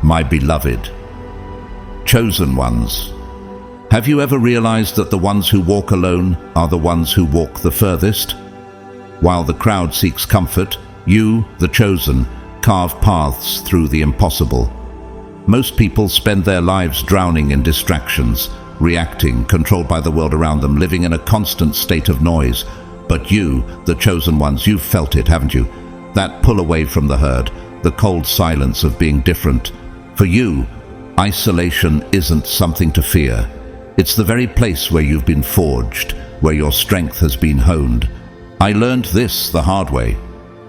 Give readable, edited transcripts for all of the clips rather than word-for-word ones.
my beloved. Chosen ones. Have you ever realized that the ones who walk alone are the ones who walk the furthest? While the crowd seeks comfort, you, the chosen, carve paths through the impossible. Most people spend their lives drowning in distractions, reacting, controlled by the world around them, living in a constant state of noise. But you, the chosen ones, you've felt it, haven't you? That pull away from the herd, the cold silence of being different. For you, isolation isn't something to fear. It's the very place where you've been forged, where your strength has been honed. I learned this the hard way.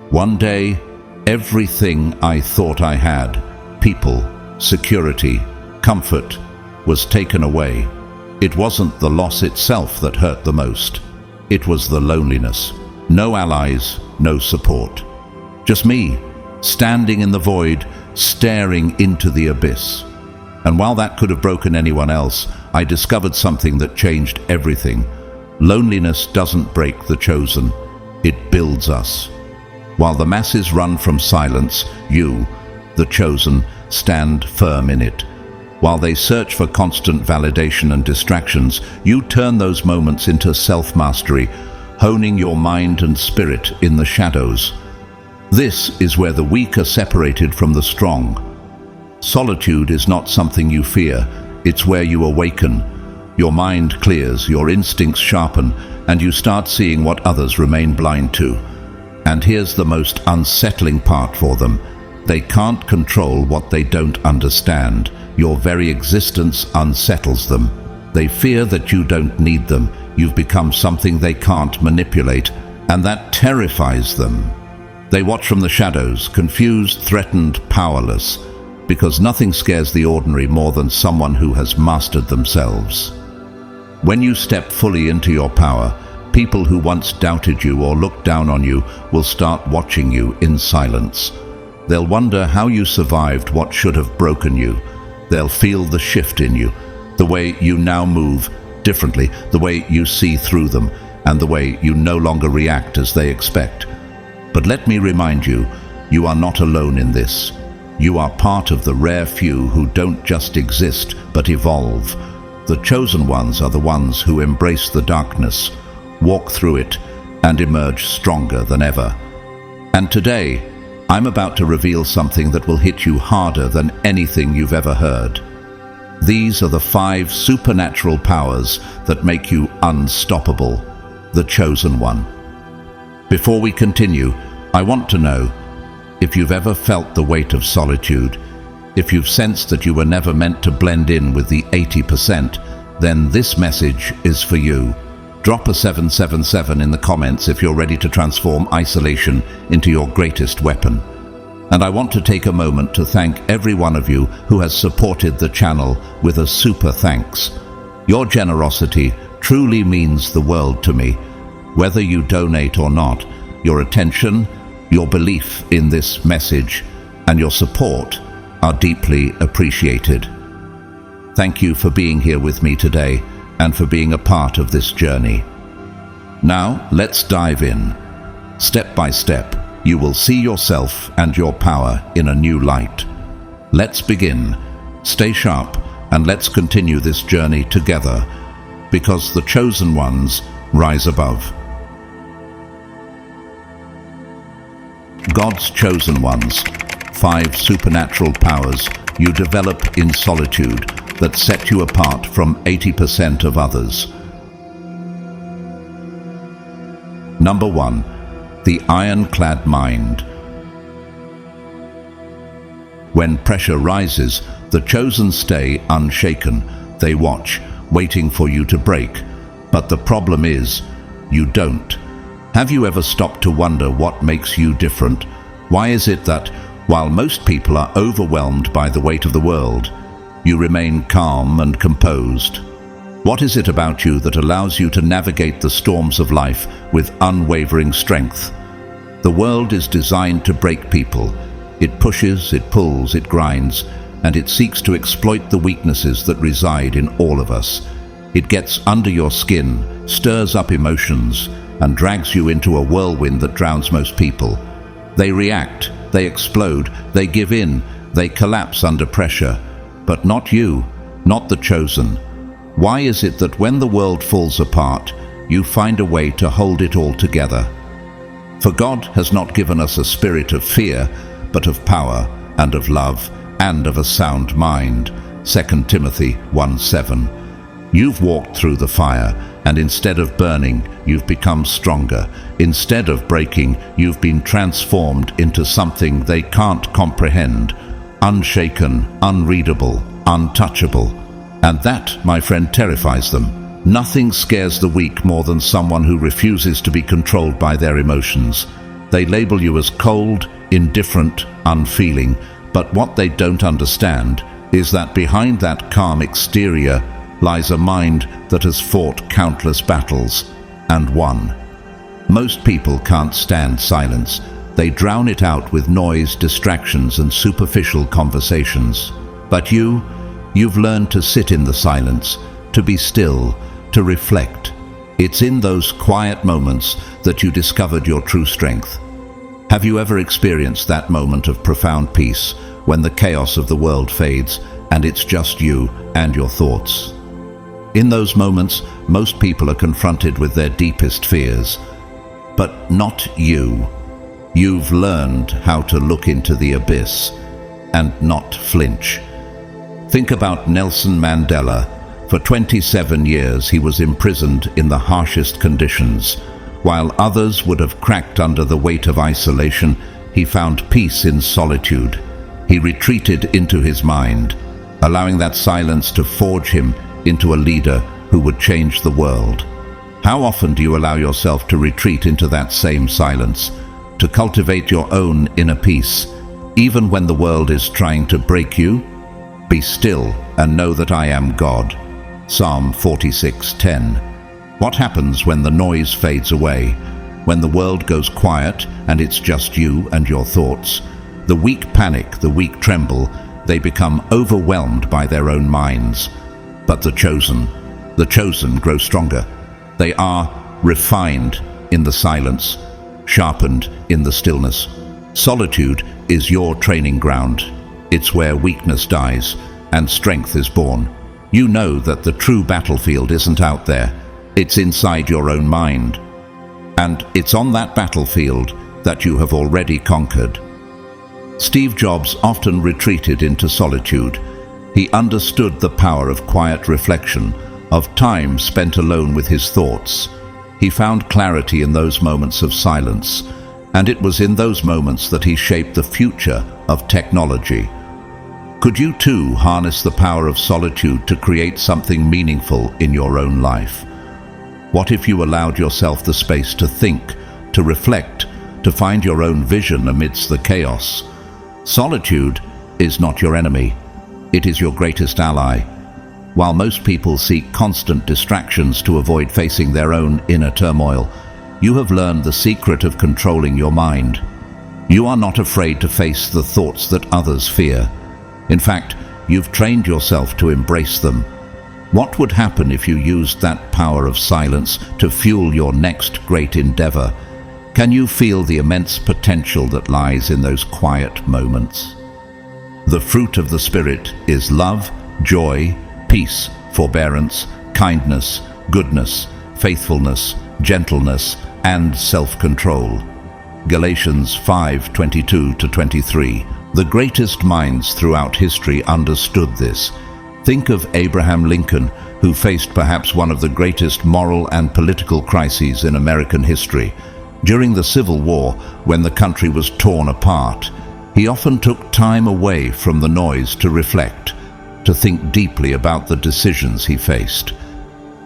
One day, everything I thought I had, people, security, comfort, was taken away. It wasn't the loss itself that hurt the most. It was the loneliness. No allies, no support. Just me, standing in the void, staring into the abyss. And while that could have broken anyone else, I discovered something that changed everything. Loneliness doesn't break the chosen. It builds us. While the masses run from silence, you, the chosen, stand firm in it. While they search for constant validation and distractions, you turn those moments into self-mastery, honing your mind and spirit in the shadows. This is where the weak are separated from the strong. Solitude is not something you fear, it's where you awaken. Your mind clears, your instincts sharpen, and you start seeing what others remain blind to. And here's the most unsettling part for them. They can't control what they don't understand. Your very existence unsettles them. They fear that you don't need them. You've become something they can't manipulate, and that terrifies them. They watch from the shadows, confused, threatened, powerless, because nothing scares the ordinary more than someone who has mastered themselves. When you step fully into your power, people who once doubted you or looked down on you will start watching you in silence. They'll wonder how you survived what should have broken you. They'll feel the shift in you, the way you now move differently, the way you see through them, and the way you no longer react as they expect. But let me remind you, you are not alone in this. You are part of the rare few who don't just exist, but evolve. The chosen ones are the ones who embrace the darkness, walk through it, and emerge stronger than ever. And today, I'm about to reveal something that will hit you harder than anything you've ever heard. These are the 5 supernatural powers that make you unstoppable, the chosen one. Before we continue, I want to know if you've ever felt the weight of solitude, if you've sensed that you were never meant to blend in with the 80%, then this message is for you. Drop a 777 in the comments if you're ready to transform isolation into your greatest weapon. And I want to take a moment to thank every one of you who has supported the channel with a super thanks. Your generosity truly means the world to me. Whether you donate or not, your attention, your belief in this message, and your support are deeply appreciated. Thank you for being here with me today and for being a part of this journey. Now, let's dive in. Step by step, you will see yourself and your power in a new light. Let's begin. Stay sharp and let's continue this journey together, because the chosen ones rise above. God's chosen ones, 5 supernatural powers you develop in solitude that set you apart from 80% of others. Number 1, the ironclad mind. When pressure rises, the chosen stay unshaken. They watch, waiting for you to break. But the problem is, you don't. Have you ever stopped to wonder what makes you different? Why is it that, while most people are overwhelmed by the weight of the world, you remain calm and composed? What is it about you that allows you to navigate the storms of life with unwavering strength? The world is designed to break people. It pushes, it pulls, it grinds, and it seeks to exploit the weaknesses that reside in all of us. It gets under your skin, stirs up emotions, and drags you into a whirlwind that drowns most people. They react, they explode, they give in, They collapse under pressure, but not you, not the chosen. Why is it that when the world falls apart, you find a way to hold it all together? For God has not given us a spirit of fear, but of power and of love and of a sound mind. 2 Timothy 1:7. You've walked through the fire, and instead of burning, you've become stronger. Instead of breaking, you've been transformed into something they can't comprehend, unshaken, unreadable, untouchable. And that, my friend, terrifies them. Nothing scares the weak more than someone who refuses to be controlled by their emotions. They label you as cold, indifferent, unfeeling, but what they don't understand is that behind that calm exterior lies a mind that has fought countless battles and won. Most people can't stand silence. They drown it out with noise, distractions, and superficial conversations. But you've learned to sit in the silence, to be still, to reflect. It's in those quiet moments that you discovered your true strength. Have you ever experienced that moment of profound peace when the chaos of the world fades and it's just you and your thoughts? In those moments, most people are confronted with their deepest fears, but not you. You've learned how to look into the abyss and not flinch. Think about Nelson Mandela. For 27 years, he was imprisoned in the harshest conditions. While others would have cracked under the weight of isolation, he found peace in solitude. He retreated into his mind, allowing that silence to forge him into a leader who would change the world. How often do you allow yourself to retreat into that same silence, to cultivate your own inner peace, even when the world is trying to break you? Be still and know that I am God. Psalm 46:10. What happens when the noise fades away, when the world goes quiet and it's just you and your thoughts? The weak panic, the weak tremble, they become overwhelmed by their own minds. But the chosen grow stronger. They are refined in the silence, sharpened in the stillness. Solitude is your training ground. It's where weakness dies and strength is born. You know that the true battlefield isn't out there. It's inside your own mind. And it's on that battlefield that you have already conquered. Steve Jobs often retreated into solitude. He understood the power of quiet reflection, of time spent alone with his thoughts. He found clarity in those moments of silence, and it was in those moments that he shaped the future of technology. Could you too harness the power of solitude to create something meaningful in your own life? What if you allowed yourself the space to think, to reflect, to find your own vision amidst the chaos? Solitude is not your enemy. It is your greatest ally. While most people seek constant distractions to avoid facing their own inner turmoil, you have learned the secret of controlling your mind. You are not afraid to face the thoughts that others fear. In fact, you've trained yourself to embrace them. What would happen if you used that power of silence to fuel your next great endeavor? Can you feel the immense potential that lies in those quiet moments? The fruit of the Spirit is love, joy, peace, forbearance, kindness, goodness, faithfulness, gentleness, and self-control. Galatians 5:22-23. The greatest minds throughout history understood this. Think of Abraham Lincoln, who faced perhaps one of the greatest moral and political crises in American history. During the Civil War, when the country was torn apart, he often took time away from the noise to reflect, to think deeply about the decisions he faced.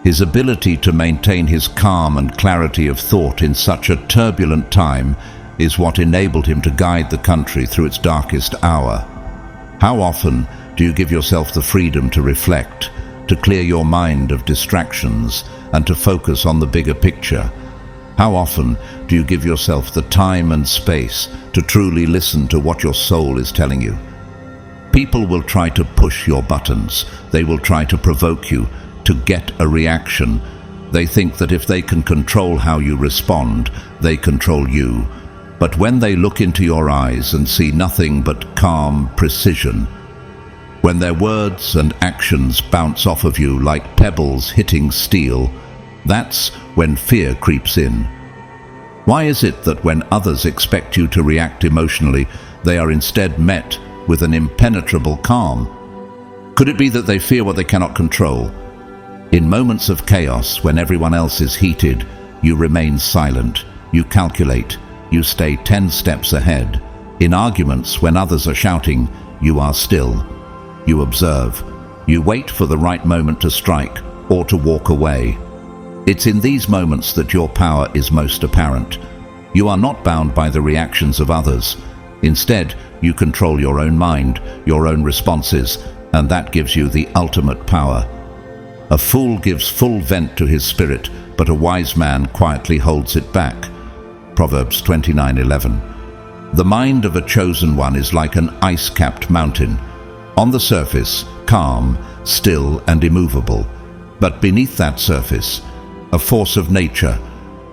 His ability to maintain his calm and clarity of thought in such a turbulent time is what enabled him to guide the country through its darkest hour. How often do you give yourself the freedom to reflect, to clear your mind of distractions, and to focus on the bigger picture? How often do you give yourself the time and space to truly listen to what your soul is telling you? People will try to push your buttons. They will try to provoke you, to get a reaction. They think that if they can control how you respond, they control you. But when they look into your eyes and see nothing but calm precision, when their words and actions bounce off of you like pebbles hitting steel, that's when fear creeps in. Why is it that when others expect you to react emotionally, they are instead met with an impenetrable calm? Could it be that they fear what they cannot control? In moments of chaos, when everyone else is heated, you remain silent, you calculate, you stay 10 steps ahead. In arguments, when others are shouting, you are still. You observe. You wait for the right moment to strike or to walk away. It's in these moments that your power is most apparent. You are not bound by the reactions of others. Instead, you control your own mind, your own responses, and that gives you the ultimate power. A fool gives full vent to his spirit, but a wise man quietly holds it back. Proverbs 29:11. The mind of a chosen one is like an ice-capped mountain. On the surface, calm, still and immovable. But beneath that surface, a force of nature,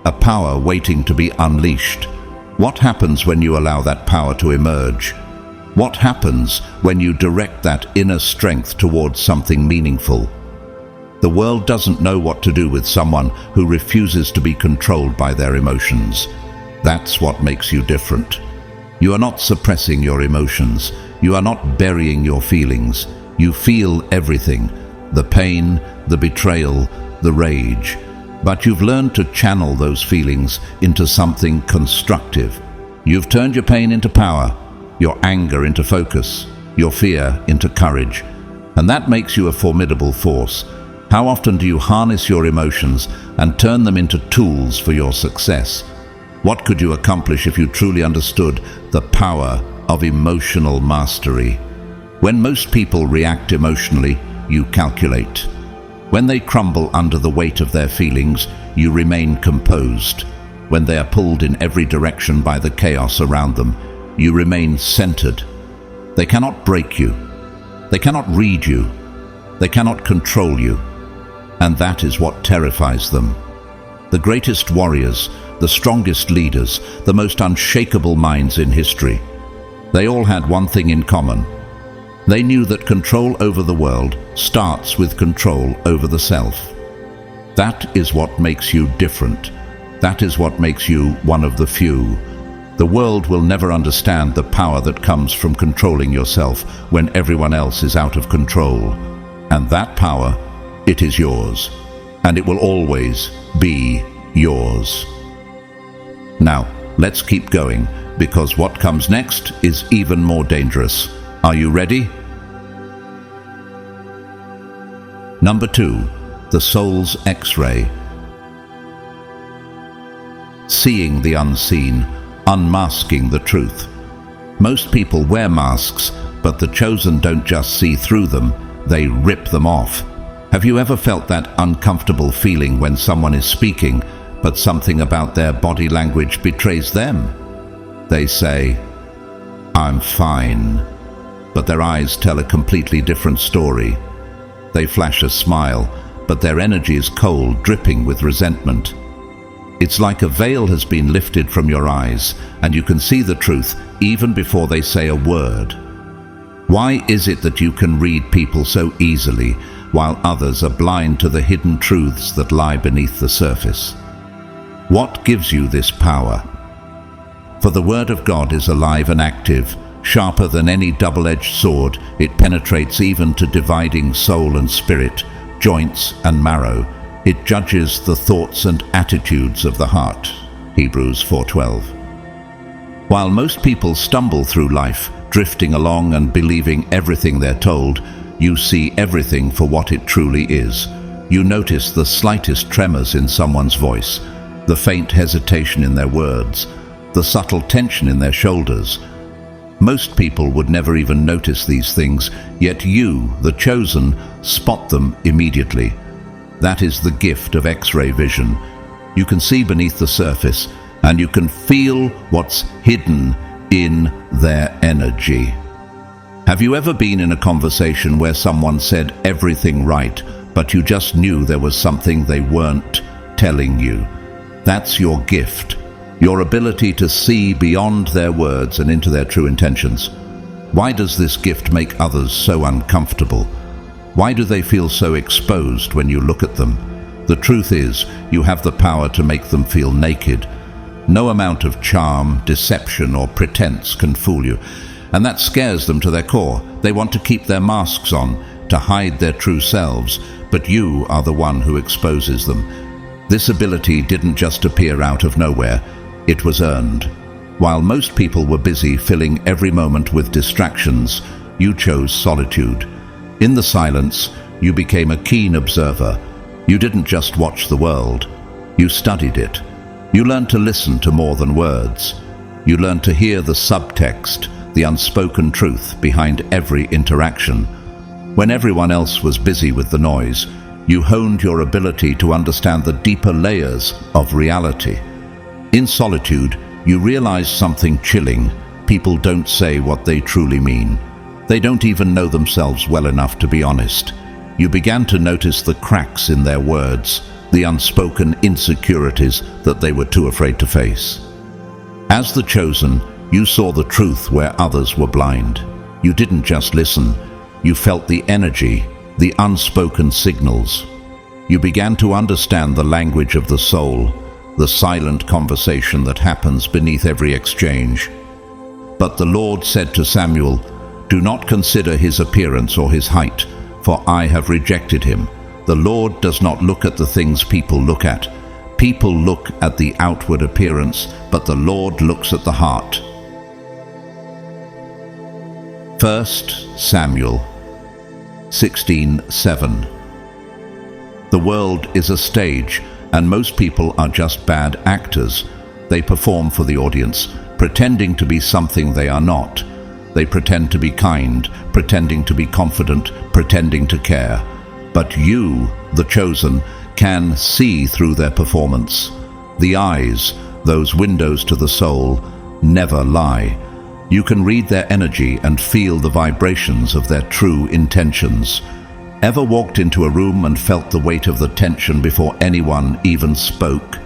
a power waiting to be unleashed. What happens when you allow that power to emerge? What happens when you direct that inner strength towards something meaningful? The world doesn't know what to do with someone who refuses to be controlled by their emotions. That's what makes you different. You are not suppressing your emotions. You are not burying your feelings. You feel everything, the pain, the betrayal, the rage. But you've learned to channel those feelings into something constructive. You've turned your pain into power, your anger into focus, your fear into courage. And that makes you a formidable force. How often do you harness your emotions and turn them into tools for your success? What could you accomplish if you truly understood the power of emotional mastery? When most people react emotionally, you calculate. When they crumble under the weight of their feelings, you remain composed. When they are pulled in every direction by the chaos around them, you remain centered. They cannot break you. They cannot read you. They cannot control you. And that is what terrifies them. The greatest warriors, the strongest leaders, the most unshakable minds in history, they all had one thing in common. They knew that control over the world starts with control over the self. That is what makes you different. That is what makes you one of the few. The world will never understand the power that comes from controlling yourself when everyone else is out of control. And that power, it is yours. And it will always be yours. Now, let's keep going, because what comes next is even more dangerous. Are you ready? Number 2, the soul's X-ray. Seeing the unseen, unmasking the truth. Most people wear masks, but the chosen don't just see through them, they rip them off. Have you ever felt that uncomfortable feeling when someone is speaking, but something about their body language betrays them? They say, "I'm fine," but their eyes tell a completely different story. They flash a smile, but their energy is cold, dripping with resentment. It's like a veil has been lifted from your eyes, and you can see the truth even before they say a word. Why is it that you can read people so easily, while others are blind to the hidden truths that lie beneath the surface? What gives you this power? For the Word of God is alive and active, sharper than any double-edged sword. It penetrates even to dividing soul and spirit, joints and marrow. It judges the thoughts and attitudes of the heart. Hebrews 4:12. While most people stumble through life, drifting along and believing everything they're told, you see everything for what it truly is. You notice the slightest tremors in someone's voice, the faint hesitation in their words, the subtle tension in their shoulders. Most people would never even notice these things, yet you, the chosen, spot them immediately. That is the gift of X-ray vision. You can see beneath the surface, and you can feel what's hidden in their energy. Have you ever been in a conversation where someone said everything right, but you just knew there was something they weren't telling you? That's your gift. your ability to see beyond their words and into their true intentions. Why does this gift make others so uncomfortable? Why do they feel so exposed when you look at them? The truth is, you have the power to make them feel naked. No amount of charm, deception, or pretense can fool you, and that scares them to their core. They want to keep their masks on, to hide their true selves, but you are the one who exposes them. This ability didn't just appear out of nowhere, it was earned. While most people were busy filling every moment with distractions, you chose solitude. In the silence, you became a keen observer. You didn't just watch the world, you studied it. You learned to listen to more than words. You learned to hear the subtext, the unspoken truth behind every interaction. When everyone else was busy with the noise, you honed your ability to understand the deeper layers of reality. In solitude, you realize something chilling. People don't say what they truly mean. They don't even know themselves well enough to be honest. You began to notice the cracks in their words, the unspoken insecurities that they were too afraid to face. As the chosen, you saw the truth where others were blind. You didn't just listen, you felt the energy, the unspoken signals. You began to understand the language of the soul, the silent conversation that happens beneath every exchange. But the Lord said to Samuel, "Do not consider his appearance or his height, for I have rejected him." The Lord does not look at the things people look at. People look at the outward appearance, but the Lord looks at the heart. 1 Samuel 16:7. The world is a stage, and most people are just bad actors. They perform for the audience, pretending to be something they are not. They pretend to be kind, pretending to be confident, pretending to care. But you, the chosen, can see through their performance. The eyes, those windows to the soul, never lie. You can read their energy and feel the vibrations of their true intentions. Ever walked into a room and felt the weight of the tension before anyone even spoke?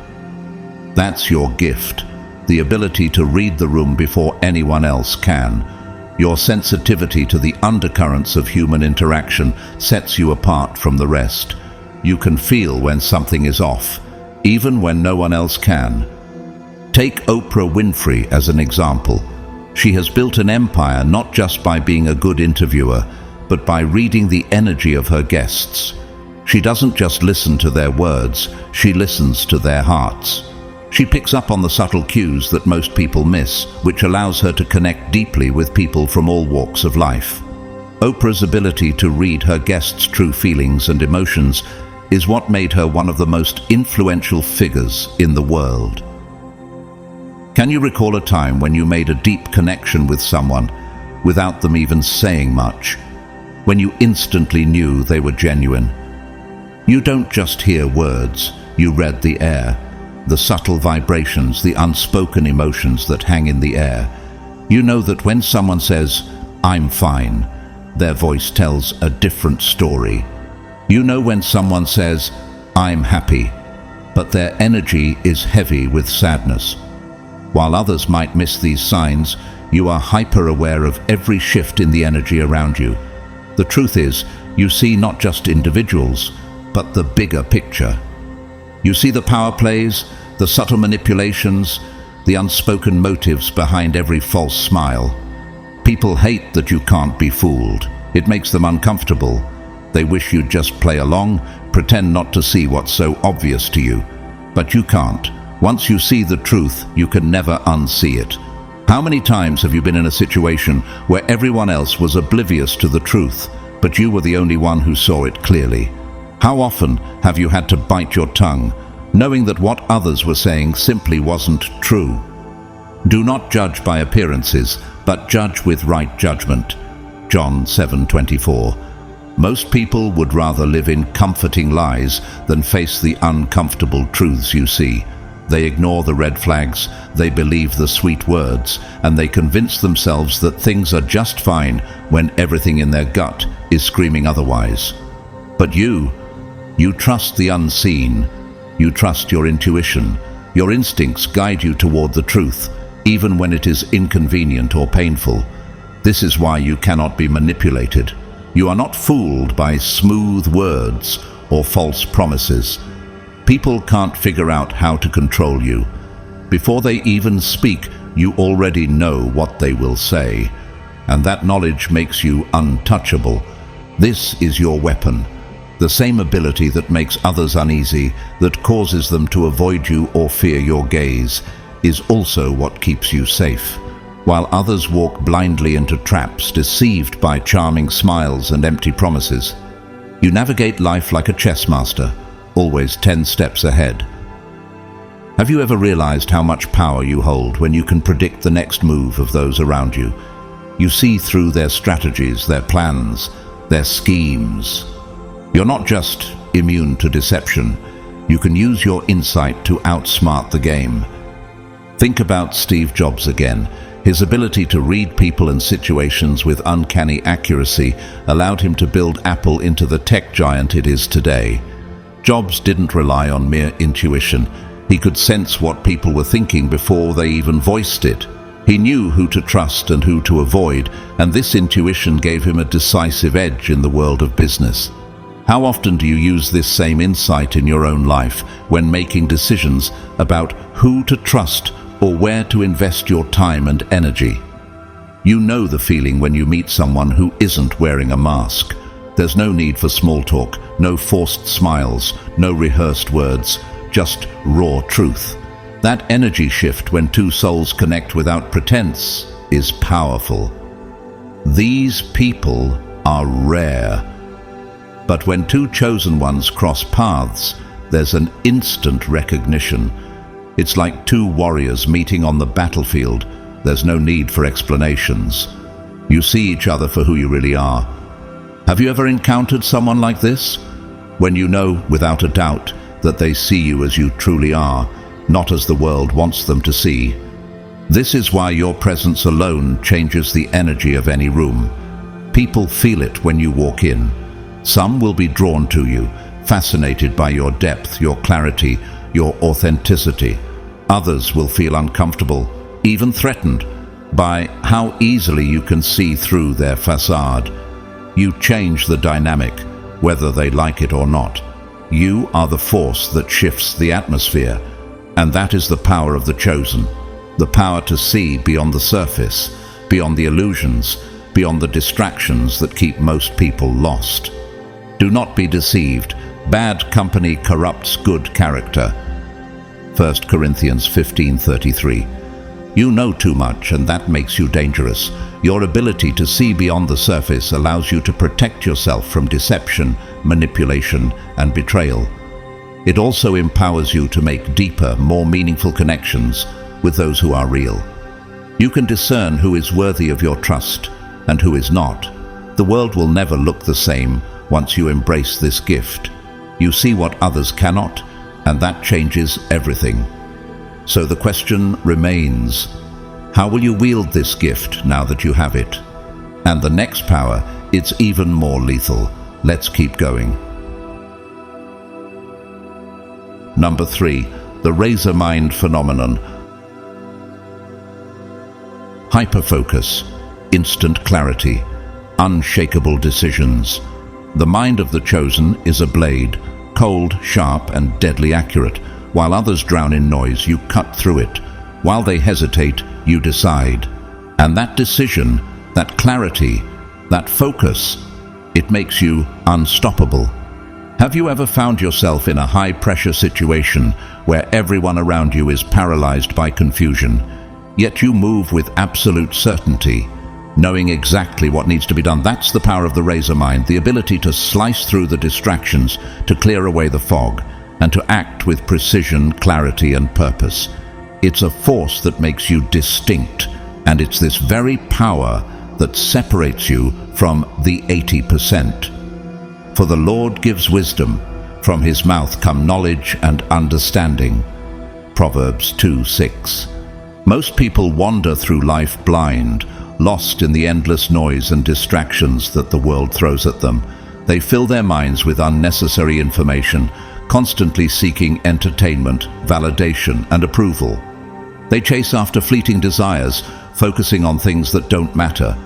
That's your gift, the ability to read the room before anyone else can. Your sensitivity to the undercurrents of human interaction sets you apart from the rest. You can feel when something is off, even when no one else can. Take Oprah Winfrey as an example. She has built an empire not just by being a good interviewer, but by reading the energy of her guests. She doesn't just listen to their words, she listens to their hearts. She picks up on the subtle cues that most people miss, which allows her to connect deeply with people from all walks of life. Oprah's ability to read her guests' true feelings and emotions is what made her one of the most influential figures in the world. Can you recall a time when you made a deep connection with someone without them even saying much? When you instantly knew they were genuine? You don't just hear words, you read the air. The subtle vibrations, the unspoken emotions that hang in the air. You know that when someone says, "I'm fine," their voice tells a different story. You know when someone says, "I'm happy," but their energy is heavy with sadness. While others might miss these signs, you are hyper-aware of every shift in the energy around you. The truth is, you see not just individuals, but the bigger picture. You see the power plays, the subtle manipulations, the unspoken motives behind every false smile. People hate that you can't be fooled. It makes them uncomfortable. They wish you'd just play along, pretend not to see what's so obvious to you. But you can't. Once you see the truth, you can never unsee it. How many times have you been in a situation where everyone else was oblivious to the truth, but you were the only one who saw it clearly? How often have you had to bite your tongue, knowing that what others were saying simply wasn't true? Do not judge by appearances, but judge with right judgment. John 7:24. Most people would rather live in comforting lies than face the uncomfortable truths you see. They ignore the red flags, they believe the sweet words, and they convince themselves that things are just fine when everything in their gut is screaming otherwise. But you trust the unseen, you trust your intuition, Your instincts guide you toward the truth, even when it is inconvenient or painful. This is why you cannot be manipulated. You are not fooled by smooth words or false promises. People can't figure out how to control you. Before they even speak, you already know what they will say, and that knowledge makes you untouchable. This is your weapon. The same ability that makes others uneasy, that causes them to avoid you or fear your gaze, is also what keeps you safe. While others walk blindly into traps, deceived by charming smiles and empty promises, you navigate life like a chess master, always 10 steps ahead. Have you ever realized how much power you hold when you can predict the next move of those around you? You see through their strategies, their plans, their schemes. You're not just immune to deception. You can use your insight to outsmart the game. Think about Steve Jobs again. His ability to read people and situations with uncanny accuracy allowed him to build Apple into the tech giant it is today. Jobs didn't rely on mere intuition. He could sense what people were thinking before they even voiced it. He knew who to trust and who to avoid, and this intuition gave him a decisive edge in the world of business. How often do you use this same insight in your own life when making decisions about who to trust or where to invest your time and energy? You know the feeling when you meet someone who isn't wearing a mask. There's no need for small talk, no forced smiles, no rehearsed words, just raw truth. That energy shift when two souls connect without pretense is powerful. These people are rare. But when two chosen ones cross paths, there's an instant recognition. It's like two warriors meeting on the battlefield. There's no need for explanations. You see each other for who you really are. Have you ever encountered someone like this? When you know, without a doubt, that they see you as you truly are, not as the world wants them to see. This is why your presence alone changes the energy of any room. People feel it when you walk in. Some will be drawn to you, fascinated by your depth, your clarity, your authenticity. Others will feel uncomfortable, even threatened, by how easily you can see through their facade. You change the dynamic, whether they like it or not. You are the force that shifts the atmosphere, and that is the power of the chosen. The power to see beyond the surface, beyond the illusions, beyond the distractions that keep most people lost. Do not be deceived. Bad company corrupts good character. 1 Corinthians 15:33. You know too much, and that makes you dangerous. Your ability to see beyond the surface allows you to protect yourself from deception, manipulation, and betrayal. It also empowers you to make deeper, more meaningful connections with those who are real. You can discern who is worthy of your trust and who is not. The world will never look the same once you embrace this gift. You see what others cannot, and that changes everything. So the question remains, how will you wield this gift now that you have it? And the next power, it's even more lethal. Let's keep going. Number 3, the razor mind phenomenon. Hyperfocus, instant clarity, unshakable decisions. The mind of the chosen is a blade, cold, sharp, and deadly accurate. While others drown in noise, you cut through it. While they hesitate, you decide. And that decision, that clarity, that focus, it makes you unstoppable. Have you ever found yourself in a high-pressure situation where everyone around you is paralyzed by confusion, yet you move with absolute certainty, knowing exactly what needs to be done? That's the power of the razor mind, the ability to slice through the distractions, to clear away the fog, and to act with precision, clarity, and purpose. It's a force that makes you distinct, and it's this very power that separates you from the 80%. For the Lord gives wisdom, from his mouth come knowledge and understanding. Proverbs 2:6. Most people wander through life blind, lost in the endless noise and distractions that the world throws at them. They fill their minds with unnecessary information, constantly seeking entertainment, validation, and approval. They chase after fleeting desires, focusing on things that don't matter,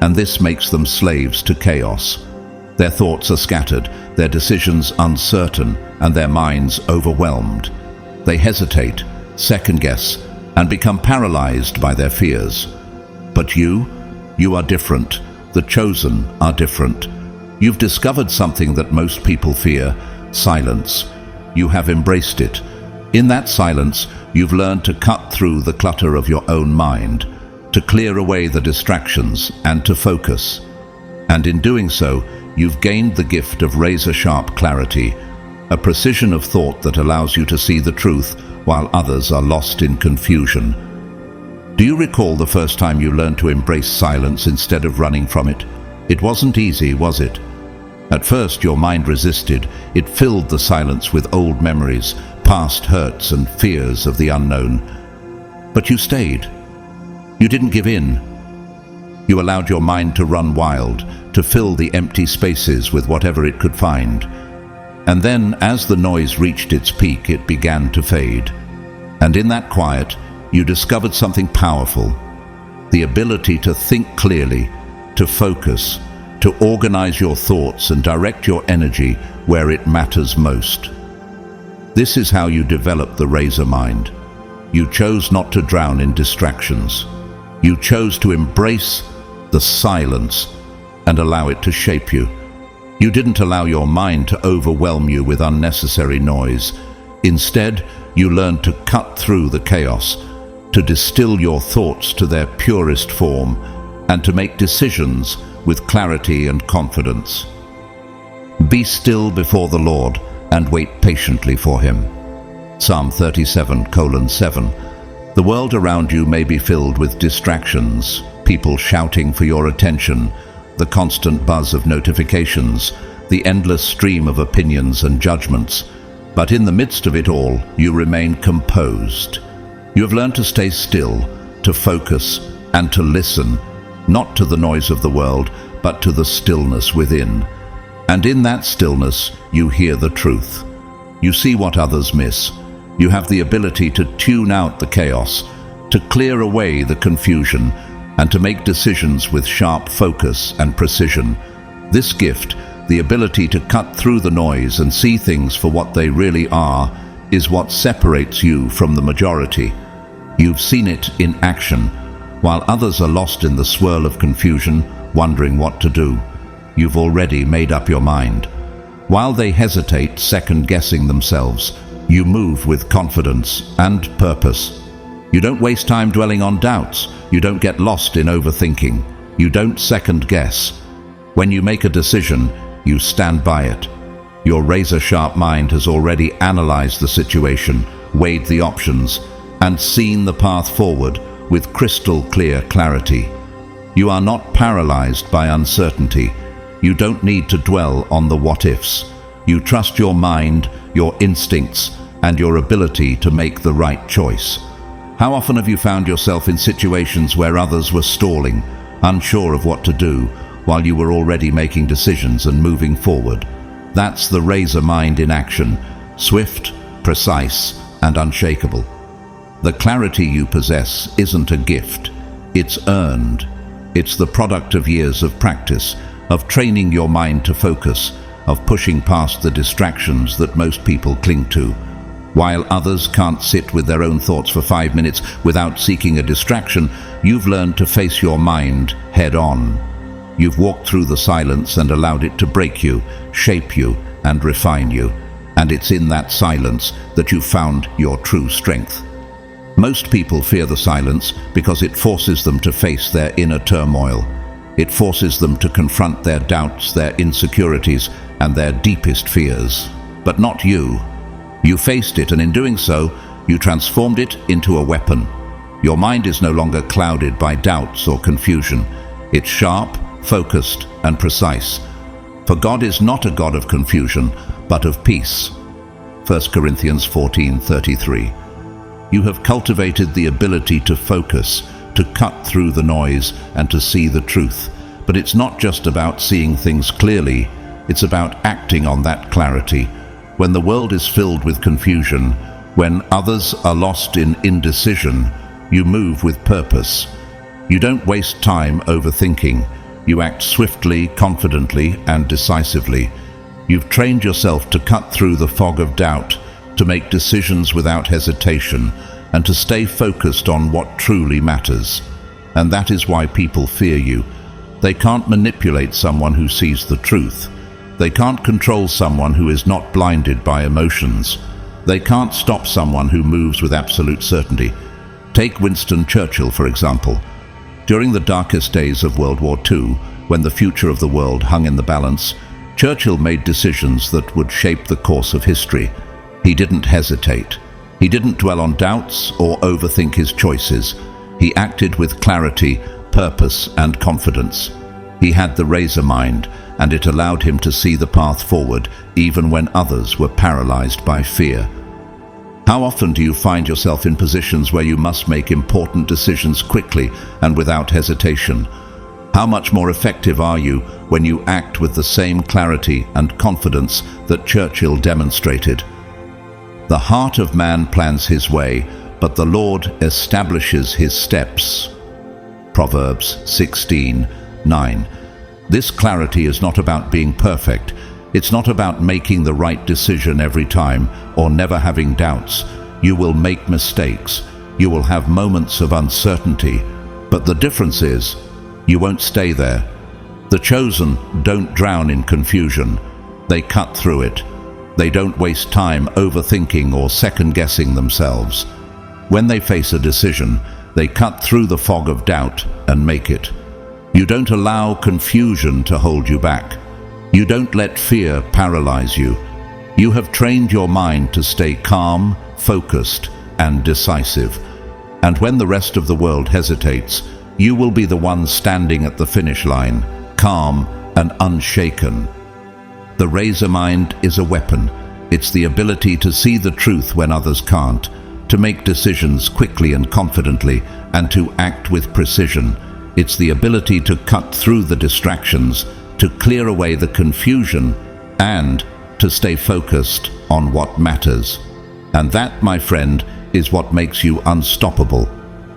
and this makes them slaves to chaos. Their thoughts are scattered, their decisions uncertain, and their minds overwhelmed. They hesitate, second-guess, and become paralyzed by their fears. But you are different. The chosen are different. You've discovered something that most people fear: silence. You have embraced it. In that silence, you've learned to cut through the clutter of your own mind, to clear away the distractions and to focus. And in doing so, you've gained the gift of razor-sharp clarity, a precision of thought that allows you to see the truth while others are lost in confusion. Do you recall the first time you learned to embrace silence instead of running from it? It wasn't easy, was it? At first, your mind resisted. It filled the silence with old memories, past hurts and fears of the unknown. But you stayed. You didn't give in. You allowed your mind to run wild, to fill the empty spaces with whatever it could find. And then, as the noise reached its peak, it began to fade. And in that quiet, you discovered something powerful: the ability to think clearly, to focus, to organize your thoughts and direct your energy where it matters most. This is how you develop the razor mind. You chose not to drown in distractions. You chose to embrace the silence and allow it to shape you. You didn't allow your mind to overwhelm you with unnecessary noise. Instead, you learned to cut through the chaos, to distill your thoughts to their purest form, and to make decisions with clarity and confidence. Be still before the Lord and wait patiently for Him. Psalm 37:7. The world around you may be filled with distractions, people shouting for your attention, the constant buzz of notifications, the endless stream of opinions and judgments. But in the midst of it all, you remain composed. You have learned to stay still, to focus, and to listen, not to the noise of the world, but to the stillness within. And in that stillness, you hear the truth. You see what others miss. You have the ability to tune out the chaos, to clear away the confusion, and to make decisions with sharp focus and precision. This gift, the ability to cut through the noise and see things for what they really are, is what separates you from the majority. You've seen it in action. While others are lost in the swirl of confusion, wondering what to do, you've already made up your mind. While they hesitate, second-guessing themselves, you move with confidence and purpose. You don't waste time dwelling on doubts. You don't get lost in overthinking. You don't second-guess. When you make a decision, you stand by it. Your razor-sharp mind has already analyzed the situation, weighed the options, and seen the path forward with crystal-clear clarity. You are not paralyzed by uncertainty. You don't need to dwell on the what-ifs. You trust your mind, your instincts, and your ability to make the right choice. How often have you found yourself in situations where others were stalling, unsure of what to do, while you were already making decisions and moving forward? That's the razor mind in action, swift, precise, and unshakable. The clarity you possess isn't a gift. It's earned. It's the product of years of practice, of training your mind to focus, of pushing past the distractions that most people cling to. While others can't sit with their own thoughts for 5 minutes without seeking a distraction, you've learned to face your mind head-on. You've walked through the silence and allowed it to break you, shape you, and refine you. And it's in that silence that you've found your true strength. Most people fear the silence because it forces them to face their inner turmoil. It forces them to confront their doubts, their insecurities, and their deepest fears. But not you. You faced it, and in doing so, you transformed it into a weapon. Your mind is no longer clouded by doubts or confusion. It's sharp, focused, and precise. For God is not a God of confusion, but of peace. 1 Corinthians 14:33. You have cultivated the ability to focus, to cut through the noise, and to see the truth. But it's not just about seeing things clearly. It's about acting on that clarity, When the world is filled with confusion, when others are lost in indecision, you move with purpose. You don't waste time overthinking. You act swiftly, confidently, and decisively. You've trained yourself to cut through the fog of doubt, to make decisions without hesitation, and to stay focused on what truly matters. And that is why people fear you. They can't manipulate someone who sees the truth. They can't control someone who is not blinded by emotions. They can't stop someone who moves with absolute certainty. Take Winston Churchill, for example. During the darkest days of World War II, when the future of the world hung in the balance, Churchill made decisions that would shape the course of history. He didn't hesitate. He didn't dwell on doubts or overthink his choices. He acted with clarity, purpose, and confidence. He had the razor mind, and it allowed him to see the path forward even when others were paralyzed by fear. How often do you find yourself in positions where you must make important decisions quickly and without hesitation? How much more effective are you when you act with the same clarity and confidence that Churchill demonstrated? The heart of man plans his way, but the Lord establishes his steps. Proverbs 16:9. This clarity is not about being perfect. It's not about making the right decision every time or never having doubts. You will make mistakes. You will have moments of uncertainty. But the difference is, you won't stay there. The chosen don't drown in confusion. They cut through it. They don't waste time overthinking or second-guessing themselves. When they face a decision, they cut through the fog of doubt and make it. You don't allow confusion to hold you back. You don't let fear paralyze you. You have trained your mind to stay calm, focused, and decisive. And when the rest of the world hesitates, you will be the one standing at the finish line, calm and unshaken. The razor mind is a weapon. It's the ability to see the truth when others can't, to make decisions quickly and confidently, and to act with precision. It's the ability to cut through the distractions, to clear away the confusion, and to stay focused on what matters. And that, my friend, is what makes you unstoppable.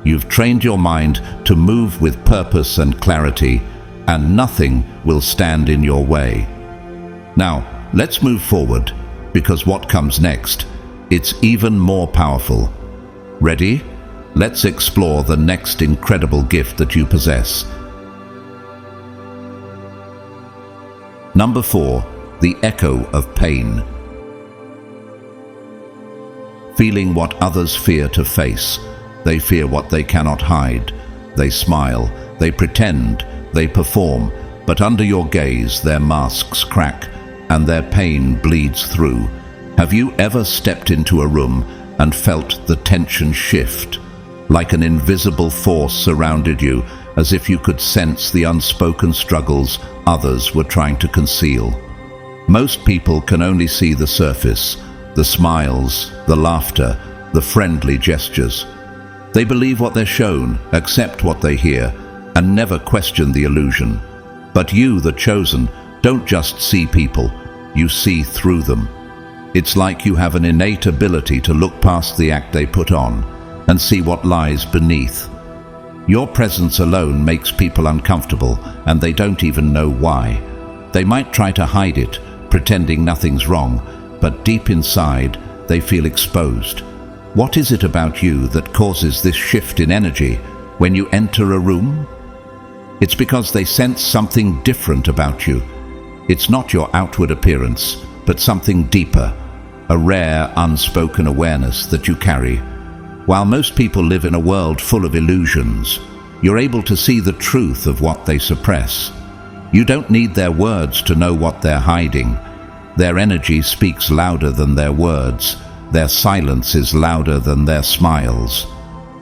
You've trained your mind to move with purpose and clarity, and nothing will stand in your way. Now, let's move forward, because what comes next, it's even more powerful. Ready? Let's explore the next incredible gift that you possess. Number 4, the echo of pain. Feeling what others fear to face. They fear what they cannot hide. They smile, they pretend, they perform, but under your gaze their masks crack and their pain bleeds through. Have you ever stepped into a room and felt the tension shift? Like an invisible force surrounded you, as if you could sense the unspoken struggles others were trying to conceal. Most people can only see the surface, the smiles, the laughter, the friendly gestures. They believe what they're shown, accept what they hear, and never question the illusion. But you, the chosen, don't just see people, you see through them. It's like you have an innate ability to look past the act they put on and see what lies beneath. Your presence alone makes people uncomfortable, and they don't even know why. They might try to hide it, pretending nothing's wrong, but deep inside, they feel exposed. What is it about you that causes this shift in energy when you enter a room? It's because they sense something different about you. It's not your outward appearance, but something deeper, a rare, unspoken awareness that you carry. While most people live in a world full of illusions, you're able to see the truth of what they suppress. You don't need their words to know what they're hiding. Their energy speaks louder than their words. Their silence is louder than their smiles.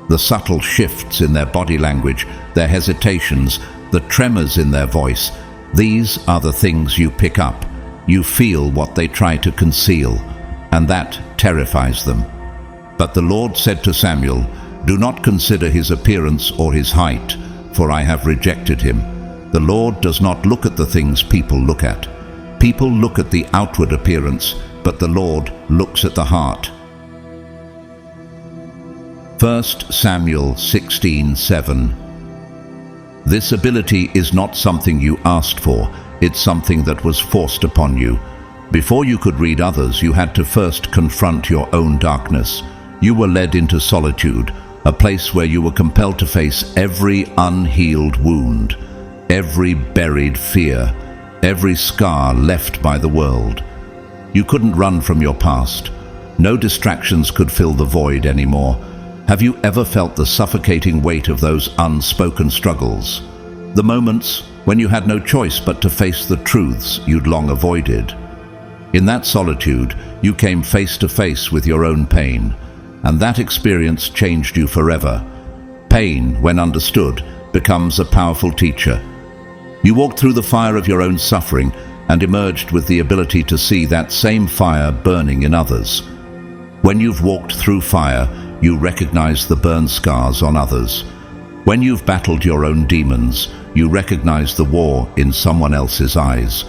The subtle shifts in their body language, their hesitations, the tremors in their voice, these are the things you pick up. You feel what they try to conceal, and that terrifies them. But the Lord said to Samuel, "Do not consider his appearance or his height, for I have rejected him." The Lord does not look at the things people look at. People look at the outward appearance. but the Lord looks at the heart. 1 Samuel 16:7. This ability is not something you asked for, it's something that was forced upon you. Before you could read others, you had to first confront your own darkness. You were led into solitude, a place where you were compelled to face every unhealed wound, every buried fear, every scar left by the world. You couldn't run from your past. No distractions could fill the void anymore. Have you ever felt the suffocating weight of those unspoken struggles? The moments when you had no choice but to face the truths you'd long avoided. In that solitude, you came face to face with your own pain, and that experience changed you forever. Pain, when understood, becomes a powerful teacher. You walked through the fire of your own suffering and emerged with the ability to see that same fire burning in others. When you've walked through fire, you recognize the burn scars on others. When you've battled your own demons, you recognize the war in someone else's eyes.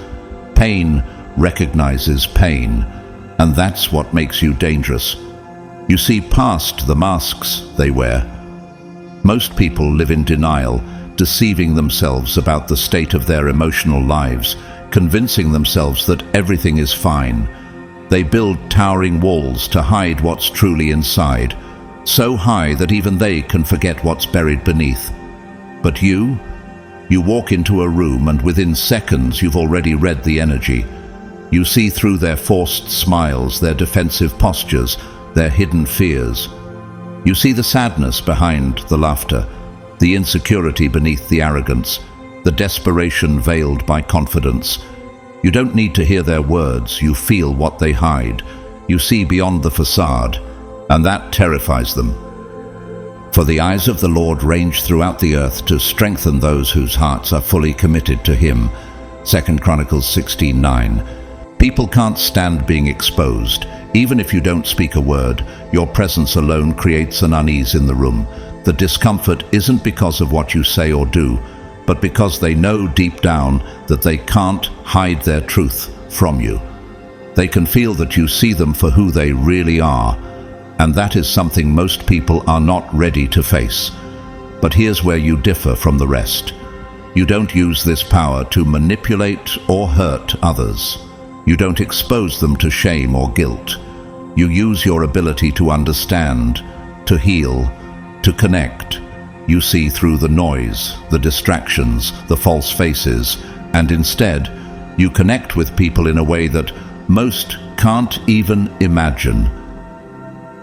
Pain recognizes pain, and that's what makes you dangerous. You see past the masks they wear. Most people live in denial, deceiving themselves about the state of their emotional lives, convincing themselves that everything is fine. They build towering walls to hide what's truly inside, so high that even they can forget what's buried beneath. But you walk into a room and within seconds you've already read the energy. You see through their forced smiles, their defensive postures, their hidden fears. You see the sadness behind the laughter, the insecurity beneath the arrogance, the desperation veiled by confidence. You don't need to hear their words, you feel what they hide. You see beyond the facade, and that terrifies them. For the eyes of the Lord range throughout the earth to strengthen those whose hearts are fully committed to Him. 2 Chronicles 16:9. People can't stand being exposed. Even if you don't speak a word, your presence alone creates an unease in the room. The discomfort isn't because of what you say or do, but because they know deep down that they can't hide their truth from you. They can feel that you see them for who they really are, and that is something most people are not ready to face. But here's where you differ from the rest. You don't use this power to manipulate or hurt others. You don't expose them to shame or guilt. You use your ability to understand, to heal, to connect. You see through the noise, the distractions, the false faces, and instead, you connect with people in a way that most can't even imagine.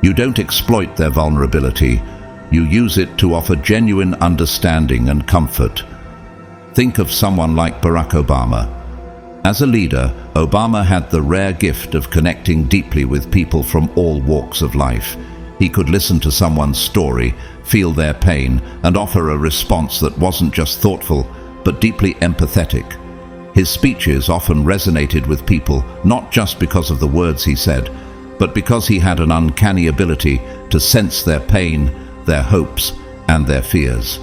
You don't exploit their vulnerability. You use it to offer genuine understanding and comfort. Think of someone like Barack Obama. As a leader, Obama had the rare gift of connecting deeply with people from all walks of life. He could listen to someone's story, feel their pain, and offer a response that wasn't just thoughtful, but deeply empathetic. His speeches often resonated with people not just because of the words he said, but because he had an uncanny ability to sense their pain, their hopes, and their fears.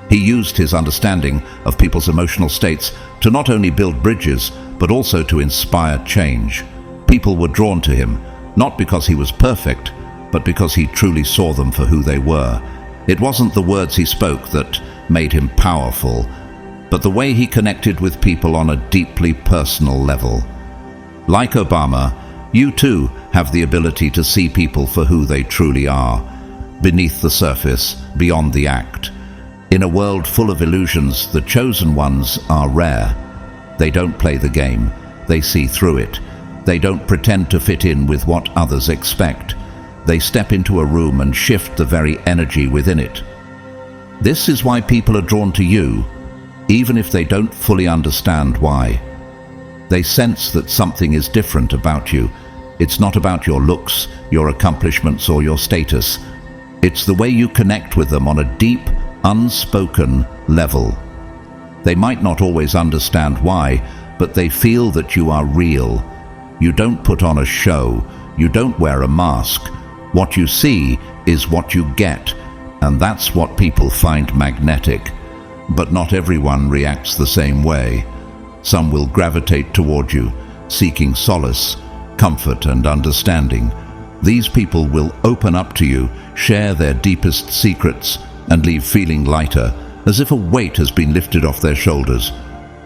He used his understanding of people's emotional states to not only build bridges, but also to inspire change. People were drawn to him, not because he was perfect, but because he truly saw them for who they were. It wasn't the words he spoke that made him powerful, but the way he connected with people on a deeply personal level. Like Obama, you too have the ability to see people for who they truly are, beneath the surface, beyond the act. In a world full of illusions, the chosen ones are rare. They don't play the game, they see through it. They don't pretend to fit in with what others expect. They step into a room and shift the very energy within it. This is why people are drawn to you, even if they don't fully understand why. They sense that something is different about you. It's not about your looks, your accomplishments, or your status. It's the way you connect with them on a deep, unspoken level. They might not always understand why, but they feel that you are real. You don't put on a show. You don't wear a mask. What you see is what you get, and that's what people find magnetic. But not everyone reacts the same way. Some will gravitate toward you, seeking solace, comfort and understanding. These people will open up to you, share their deepest secrets, and leave feeling lighter, as if a weight has been lifted off their shoulders.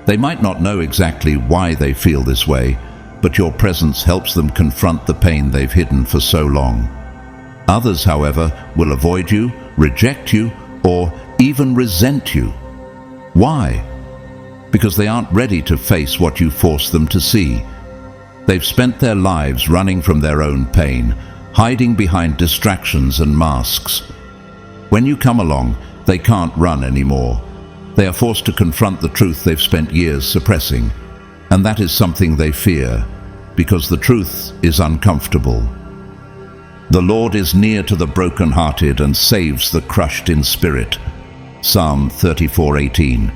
They might not know exactly why they feel this way, but your presence helps them confront the pain they've hidden for so long. Others, however, will avoid you, reject you, or even resent you. Why? Because they aren't ready to face what you force them to see. They've spent their lives running from their own pain, hiding behind distractions and masks. When you come along, they can't run anymore. They are forced to confront the truth they've spent years suppressing, and that is something they fear, because the truth is uncomfortable. The Lord is near to the brokenhearted and saves the crushed in spirit. Psalm 34:18.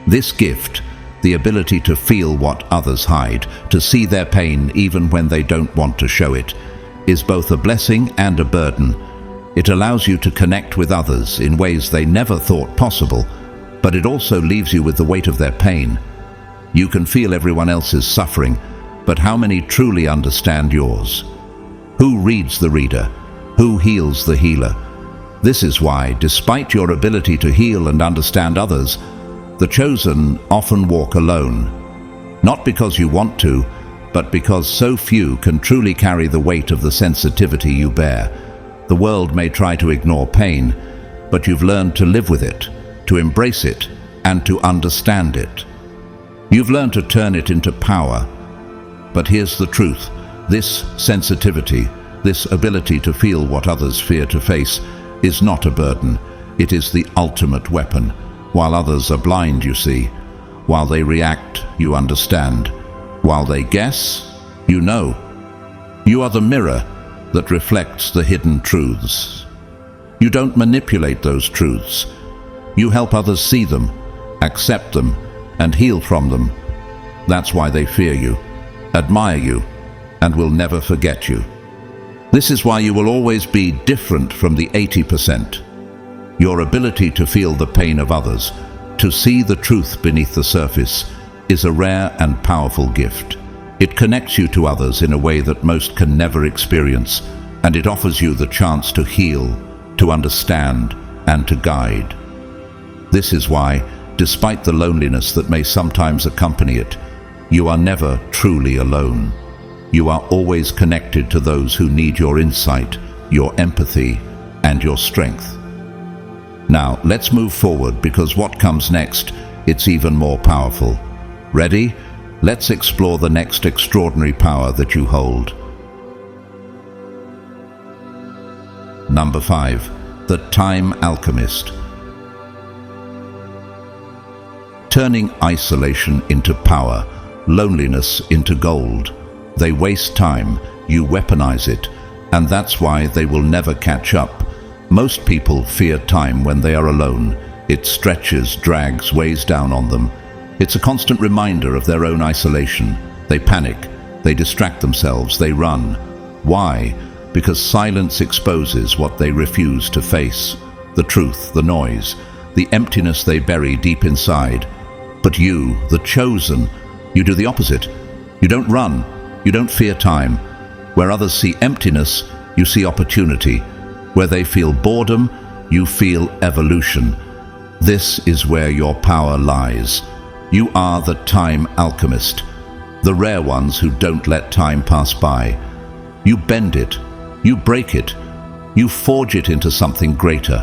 This gift, the ability to feel what others hide, to see their pain even when they don't want to show it, is both a blessing and a burden. It allows you to connect with others in ways they never thought possible, but it also leaves you with the weight of their pain. You can feel everyone else's suffering, but how many truly understand yours? Who reads the reader? Who heals the healer? This is why, despite your ability to heal and understand others, the chosen often walk alone. Not because you want to, but because so few can truly carry the weight of the sensitivity you bear. The world may try to ignore pain, but you've learned to live with it, to embrace it, and to understand it. You've learned to turn it into power. But here's the truth. This sensitivity, this ability to feel what others fear to face, is not a burden. It is the ultimate weapon. While others are blind, you see. While they react, you understand. While they guess, you know. You are the mirror that reflects the hidden truths. You don't manipulate those truths. You help others see them, accept them, and heal from them. That's why they fear you, admire you, and will never forget you. This is why you will always be different from the 80%. Your ability to feel the pain of others, to see the truth beneath the surface, is a rare and powerful gift. It connects you to others in a way that most can never experience, and it offers you the chance to heal, to understand, and to guide. This is why, despite the loneliness that may sometimes accompany it, you are never truly alone. You are always connected to those who need your insight, your empathy, and your strength. Now, let's move forward, because what comes next, it's even more powerful. Ready? Let's explore the next extraordinary power that you hold. Number 5. The Time Alchemist. Turning isolation into power, loneliness into gold. They waste time, you weaponize it, and that's why they will never catch up. Most people fear time when they are alone. It stretches, drags, weighs down on them. It's a constant reminder of their own isolation. They panic, they distract themselves, they run. Why? Because silence exposes what they refuse to face. The truth, the noise, the emptiness they bury deep inside. But you, the chosen, you do the opposite. You don't run, you don't fear time. Where others see emptiness, you see opportunity. Where they feel boredom, you feel evolution. This is where your power lies. You are the time alchemist, the rare ones who don't let time pass by. You bend it, you break it, you forge it into something greater.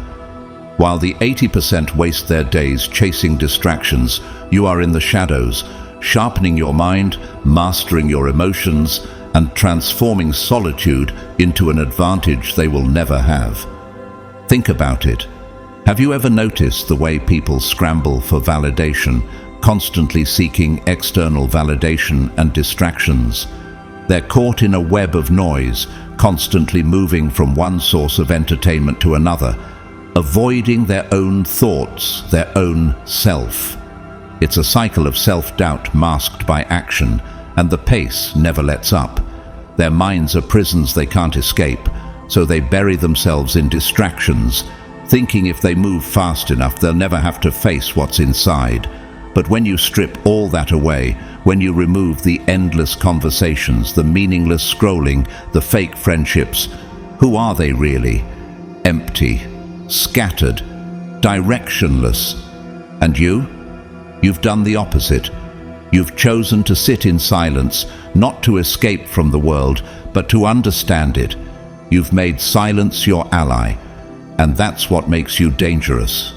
While the 80% waste their days chasing distractions, you are in the shadows, sharpening your mind, mastering your emotions, and transforming solitude into an advantage they will never have. Think about it. Have you ever noticed the way people scramble for validation, constantly seeking external validation and distractions? They're caught in a web of noise, constantly moving from one source of entertainment to another, avoiding their own thoughts, their own self. It's a cycle of self-doubt masked by action, and the pace never lets up. Their minds are prisons they can't escape, so they bury themselves in distractions, thinking if they move fast enough they'll never have to face what's inside. But when you strip all that away, when you remove the endless conversations, the meaningless scrolling, the fake friendships, who are they really? Empty, scattered, directionless. And you? You've done the opposite. You've chosen to sit in silence, not to escape from the world, but to understand it. You've made silence your ally, and that's what makes you dangerous.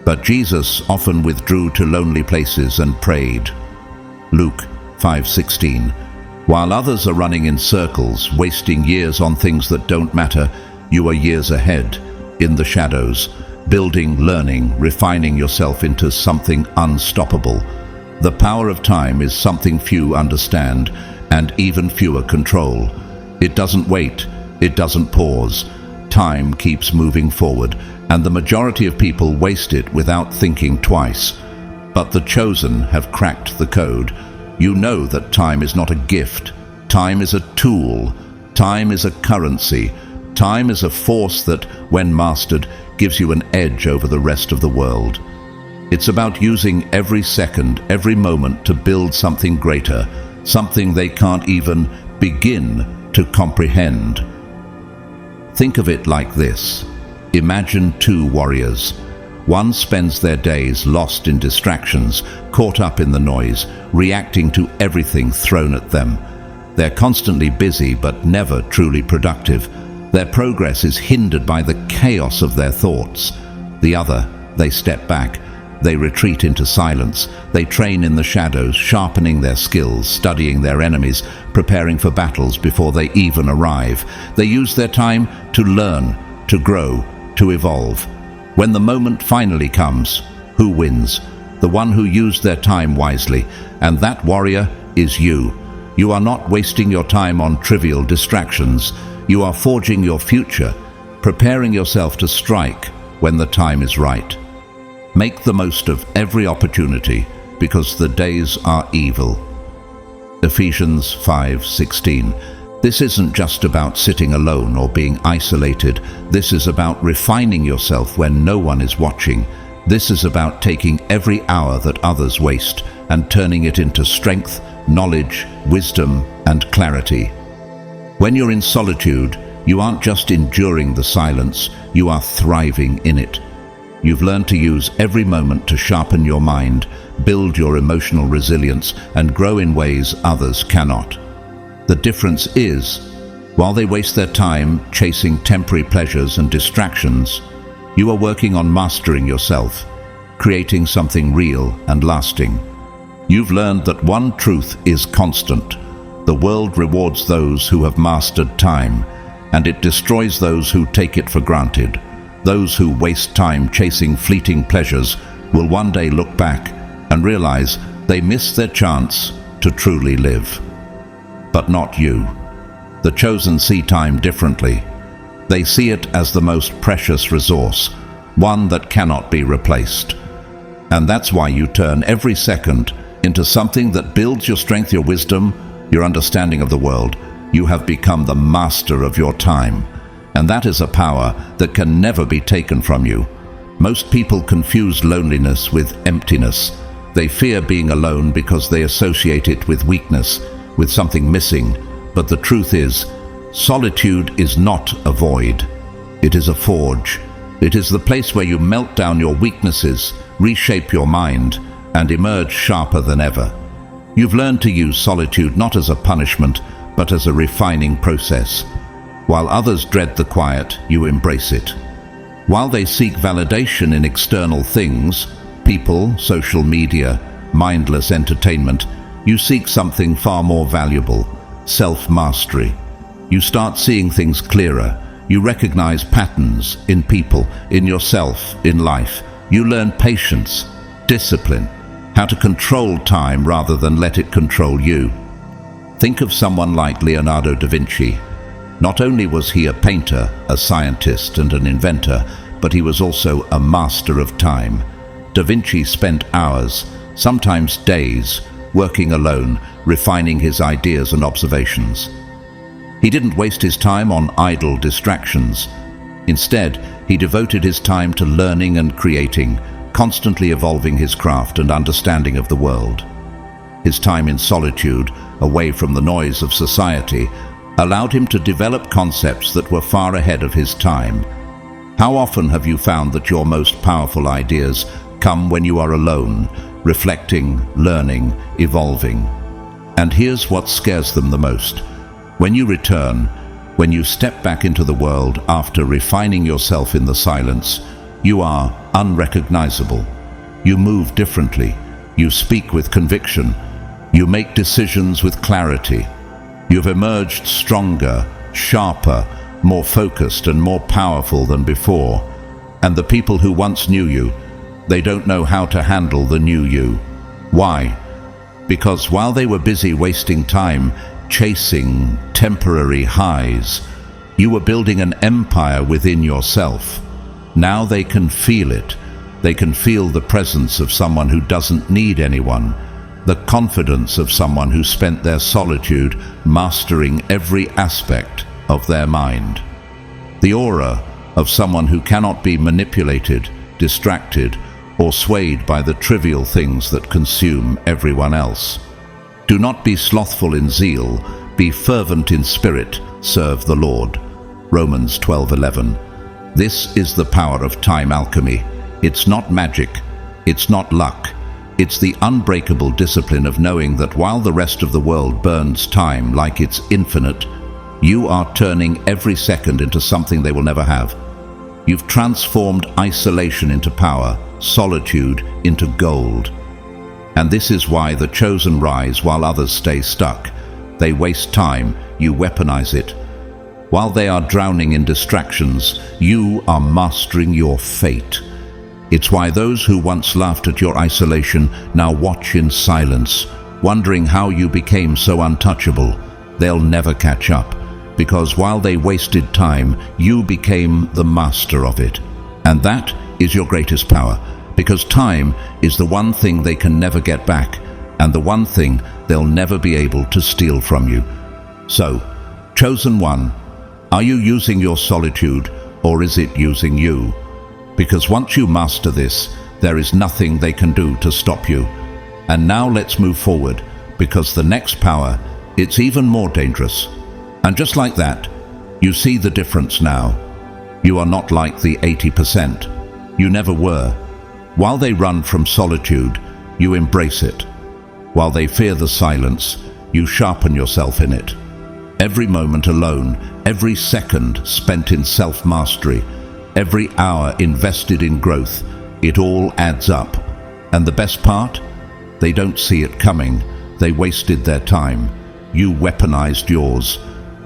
But Jesus often withdrew to lonely places and prayed. Luke 5:16. While others are running in circles, wasting years on things that don't matter, you are years ahead, in the shadows, building, learning, refining yourself into something unstoppable. The power of time is something few understand, and even fewer control. It doesn't wait, it doesn't pause. Time keeps moving forward, and the majority of people waste it without thinking twice. But the chosen have cracked the code. You know that time is not a gift. Time is a tool. Time is a currency. Time is a force that, when mastered, gives you an edge over the rest of the world. It's about using every second, every moment to build something greater, something they can't even begin to comprehend. Think of it like this. Imagine two warriors. One spends their days lost in distractions, caught up in the noise, reacting to everything thrown at them. They're constantly busy but never truly productive. Their progress is hindered by the chaos of their thoughts. The other, they step back. They retreat into silence. They train in the shadows, sharpening their skills, studying their enemies, preparing for battles before they even arrive. They use their time to learn, to grow, to evolve. When the moment finally comes, who wins? The one who used their time wisely, and that warrior is you. You are not wasting your time on trivial distractions. You are forging your future, preparing yourself to strike when the time is right. Make the most of every opportunity, because the days are evil. Ephesians 5:16. This isn't just about sitting alone or being isolated. This is about refining yourself when no one is watching. This is about taking every hour that others waste and turning it into strength, knowledge, wisdom, and clarity. When you're in solitude, you aren't just enduring the silence, you are thriving in it. You've learned to use every moment to sharpen your mind, build your emotional resilience, and grow in ways others cannot. The difference is, while they waste their time chasing temporary pleasures and distractions, you are working on mastering yourself, creating something real and lasting. You've learned that one truth is constant. The world rewards those who have mastered time, and it destroys those who take it for granted. Those who waste time chasing fleeting pleasures will one day look back and realize they missed their chance to truly live. But not you. The chosen see time differently. They see it as the most precious resource, one that cannot be replaced. And that's why you turn every second into something that builds your strength, your wisdom, your understanding of the world. You have become the master of your time. And that is a power that can never be taken from you. Most people confuse loneliness with emptiness. They fear being alone because they associate it with weakness, with something missing. But the truth is, solitude is not a void. It is a forge. It is the place where you melt down your weaknesses, reshape your mind, and emerge sharper than ever. You've learned to use solitude not as a punishment, but as a refining process. While others dread the quiet, you embrace it. While they seek validation in external things, people, social media, mindless entertainment, you seek something far more valuable, self-mastery. You start seeing things clearer. You recognize patterns in people, in yourself, in life. You learn patience, discipline, how to control time rather than let it control you. Think of someone like Leonardo da Vinci. Not only was he a painter, a scientist, and an inventor, but he was also a master of time. Da Vinci spent hours, sometimes days, working alone, refining his ideas and observations. He didn't waste his time on idle distractions. Instead, he devoted his time to learning and creating, constantly evolving his craft and understanding of the world. His time in solitude, away from the noise of society, allowed him to develop concepts that were far ahead of his time. How often have you found that your most powerful ideas come when you are alone, reflecting, learning, evolving? And here's what scares them the most. When you return, when you step back into the world after refining yourself in the silence, you are unrecognizable. You move differently. You speak with conviction. You make decisions with clarity. You've emerged stronger, sharper, more focused and more powerful than before. And the people who once knew you, they don't know how to handle the new you. Why? Because while they were busy wasting time chasing temporary highs, you were building an empire within yourself. Now they can feel it. They can feel the presence of someone who doesn't need anyone, the confidence of someone who spent their solitude mastering every aspect of their mind, the aura of someone who cannot be manipulated, distracted, or swayed by the trivial things that consume everyone else. Do not be slothful in zeal, be fervent in spirit, serve the Lord. Romans 12:11. This is the power of time alchemy. It's not magic, it's not luck. It's the unbreakable discipline of knowing that while the rest of the world burns time like it's infinite, you are turning every second into something they will never have. You've transformed isolation into power, solitude into gold. And this is why the chosen rise while others stay stuck. They waste time, you weaponize it. While they are drowning in distractions, you are mastering your fate. It's why those who once laughed at your isolation now watch in silence, wondering how you became so untouchable. They'll never catch up, because while they wasted time, you became the master of it. And that is your greatest power, because time is the one thing they can never get back, and the one thing they'll never be able to steal from you. So, chosen one, are you using your solitude, or is it using you? Because once you master this, there is nothing they can do to stop you. And now let's move forward, because the next power, it's even more dangerous. And just like that, you see the difference now. You are not like the 80%. You never were. While they run from solitude, you embrace it. While they fear the silence, you sharpen yourself in it. Every moment alone, every second spent in self-mastery, every hour invested in growth, it all adds up. And the best part? They don't see it coming. They wasted their time. You weaponized yours.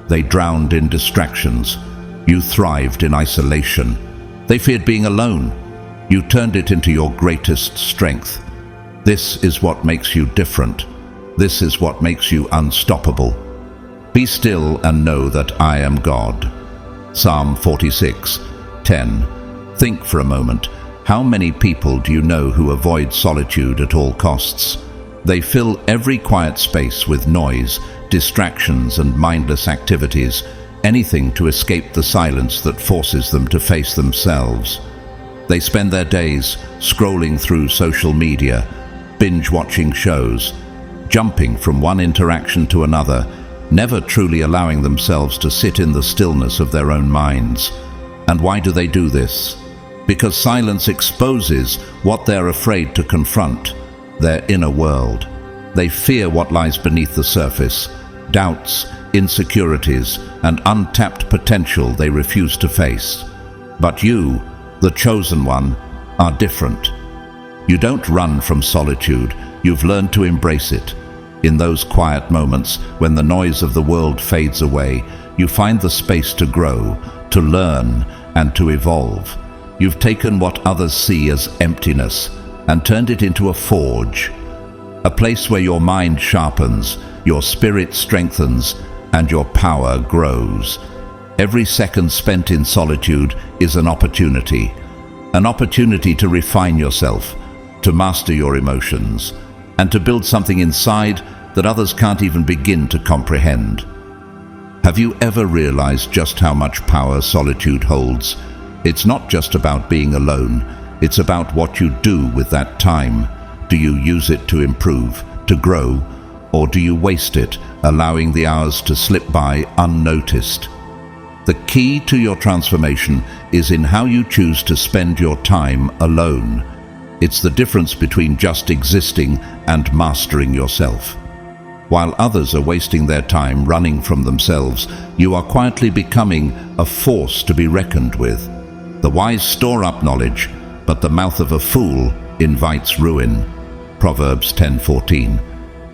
They drowned in distractions. You thrived in isolation. They feared being alone. You turned it into your greatest strength. This is what makes you different. This is what makes you unstoppable. Be still and know that I am God. Psalm 46:10. Think for a moment. How many people do you know who avoid solitude at all costs? They fill every quiet space with noise, distractions and mindless activities, anything to escape the silence that forces them to face themselves. They spend their days scrolling through social media, binge-watching shows, jumping from one interaction to another, never truly allowing themselves to sit in the stillness of their own minds. And why do they do this? Because silence exposes what they're afraid to confront, their inner world. They fear what lies beneath the surface, doubts, insecurities, and untapped potential they refuse to face. But you, the chosen one, are different. You don't run from solitude, you've learned to embrace it. In those quiet moments, when the noise of the world fades away, you find the space to grow, to learn, and to evolve. You've taken what others see as emptiness and turned it into a forge, a place where your mind sharpens, your spirit strengthens, and your power grows. Every second spent in solitude is an opportunity to refine yourself, to master your emotions, and to build something inside that others can't even begin to comprehend. Have you ever realized just how much power solitude holds? It's not just about being alone, It's about what you do with that time. Do you use it to improve, to grow, or do you waste it, allowing the hours to slip by unnoticed? The key to your transformation is in how you choose to spend your time alone. It's the difference between just existing and mastering yourself. While others are wasting their time running from themselves, you are quietly becoming a force to be reckoned with. The wise store up knowledge, but the mouth of a fool invites ruin. Proverbs 10:14.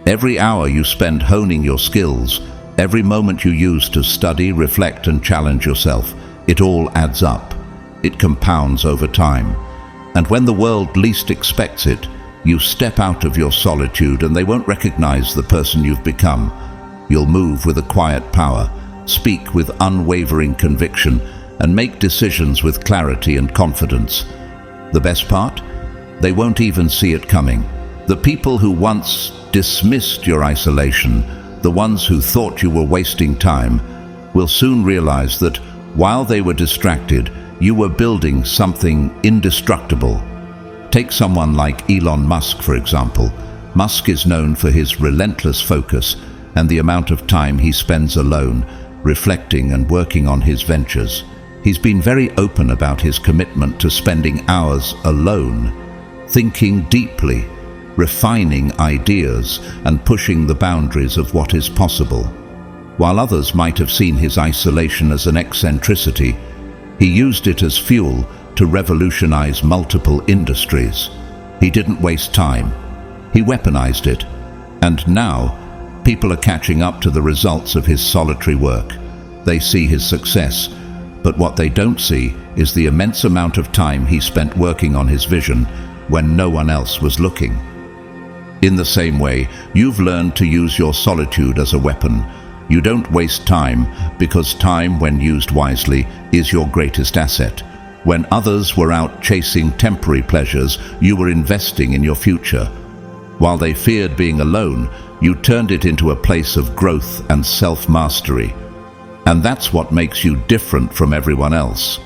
Every hour you spend honing your skills, every moment you use to study, reflect, and challenge yourself, it all adds up. It compounds over time. And when the world least expects it, you step out of your solitude and they won't recognize the person you've become. You'll move with a quiet power, speak with unwavering conviction, and make decisions with clarity and confidence. The best part? They won't even see it coming. The people who once dismissed your isolation, the ones who thought you were wasting time, will soon realize that while they were distracted, you were building something indestructible. Take someone like Elon Musk, for example. Musk is known for his relentless focus and the amount of time he spends alone, reflecting and working on his ventures. He's been very open about his commitment to spending hours alone, thinking deeply, refining ideas, and pushing the boundaries of what is possible. While others might have seen his isolation as an eccentricity, he used it as fuel to revolutionize multiple industries. He didn't waste time. He weaponized it. And now, people are catching up to the results of his solitary work. They see his success, but what they don't see is the immense amount of time he spent working on his vision when no one else was looking. In the same way, you've learned to use your solitude as a weapon. You don't waste time, because time, when used wisely, is your greatest asset. When others were out chasing temporary pleasures, you were investing in your future. While they feared being alone, you turned it into a place of growth and self-mastery. And that's what makes you different from everyone else.